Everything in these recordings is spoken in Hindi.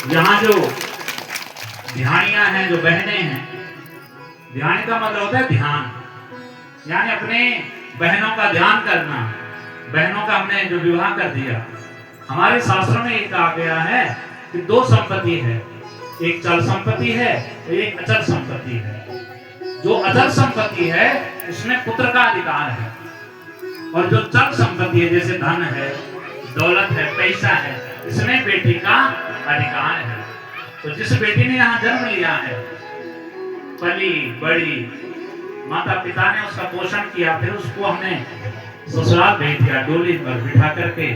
यहाँ जो ध्यानियां हैं, जो बहनें हैं, ध्यान का मतलब होता है ध्यान, यानी अपने बहनों का ध्यान करना। बहनों का हमने जो विवाह कर दिया, हमारे शास्त्रों में ये कहा गया है कि दो संपत्ति है, एक चल संपत्ति है, एक अचल संपत्ति है। जो अचल संपत्ति है उसमें पुत्र का अधिकार है, और जो चल संपत्ति है जैसे धन है, दौलत है, पैसा है, इसमें बेटी का अधिकार है। तो जिस बेटी ने यहाँ जन्म लिया है, पली बड़ी, माता पिता ने उसका पोषण किया, फिर उसको हमने ससुराल भेज दिया डोली पर बिठा करके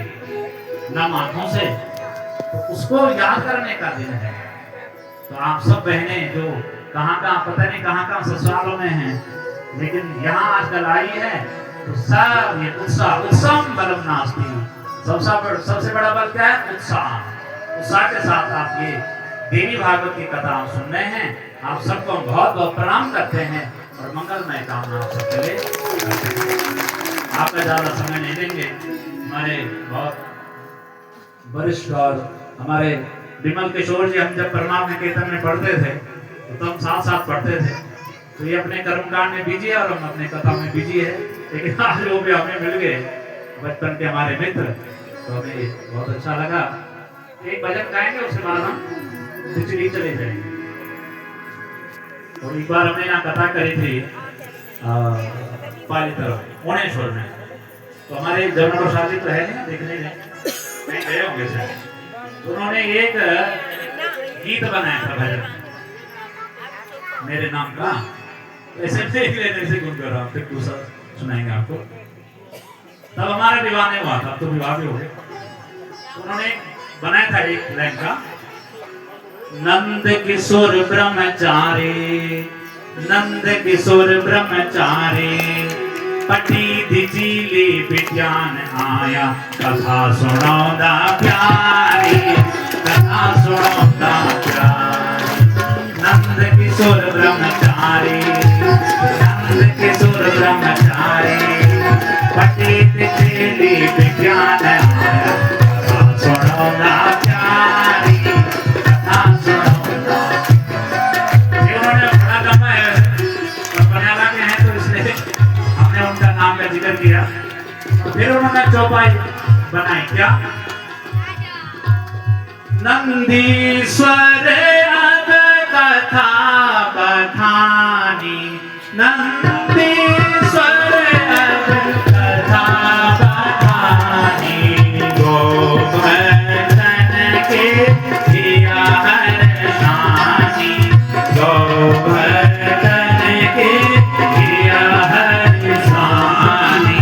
नम आंखों से, तो उसको याद करने का दिन है। तो आप सब बहनें जो कहाँ पता नहीं कहाँ ससुरालों में हैं, लेकिन यहाँ आजकल आई है, तो सब ये उत्साह बलम नास्ती, सबसे बड़ा बल क्या है? उत्साह के साथ आप ये देवी भागवत की कथा सुन रहे हैं। आप सबको बहुत बहुत प्रणाम करते हैं और मंगलमय कामना आप सबके लिए। आपका ज्यादा समय नहीं देंगे, हमारे बहुत वरिष्ठ और हमारे विमल किशोर जी, हम जब परमात्मा कीर्तन में पढ़ते थे तो हम साथ पढ़ते थे। तो ये अपने कर्मकांड में बिजी है और हम अपने कथा में बिजी है, लेकिन आज वो भी हमें मिल गए, बचपन के हमारे मित्र, तो हमें बहुत अच्छा लगा। एक भजन गाएंगे, उसके बाद हम खिचड़ी चले जाएंगे। और एक बार हमने यहाँ कथा करी थी पाली तरफ ओणेश्वर में, तो हमारे जन्म प्रसाद जी तो है नहीं, देखने नहीं गए होंगे सर, तो उन्होंने एक गीत बनाया था भजन मेरे नाम का, ऐसे देख लेने से गुनगुना, फिर दूसरा सुनाएंगे आपको। तब हमारा विवाह नहीं हुआ था, अब तो विवाह भी हो गए। उन्होंने बनाया था एक लाइन का, नंद किशोर ब्रह्मचारी, नंद किशोर ब्रह्मचारी, पटी दिजीली विज्ञान आया, कथा सुनौदा प्यारी, कथा सुनौदा प्यारी। नंद किशोर ब्रह्मचारी, नंद किशोर ब्रह्मचारी, पटी दिजीली विज्ञान आया, कथा सुनौदा प्यारी, कथा सुनौदा। ये उन्होंने बड़ा लंबा है, बनियाला के हैं, तो इसलिए हमने उनका नाम का जिक्र किया। फिर उन्होंने चौपाई बनाई, क्या? नंदीश्वर अब कथा बखानी, नंदीश्वर अब कथा बखानी, गोवर्धन के किया हरसानी, गोवर्धन के किया हरसानी।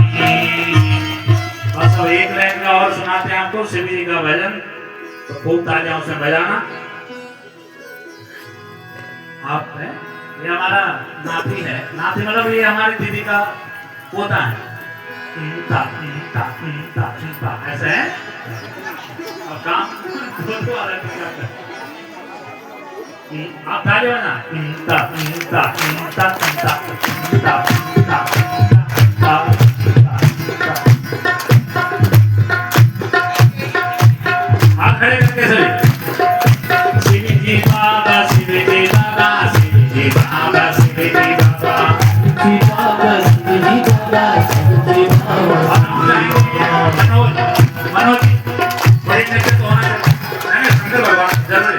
बस अब एक लाइन का और सुनाते हैं आपको शिव जी का भजन, तो खूब तालियां से बजाना। आप है, ये हमारा नाती है, नाती मतलब ये हमारी दीदी का पोता है, ऐसे है। अब काम आप ताली बना, हाथ खड़े करके सभी, शिव जी बाबा, शिव जी बाबा, शिव जी बाबा, शिव जी बाबा, शिव बाबा, शिव जी बाबा, शिव जी बाबा। मनोज मनोज बड़ी नृत्य तो होना चाहिए, शंकर भगवान जरूर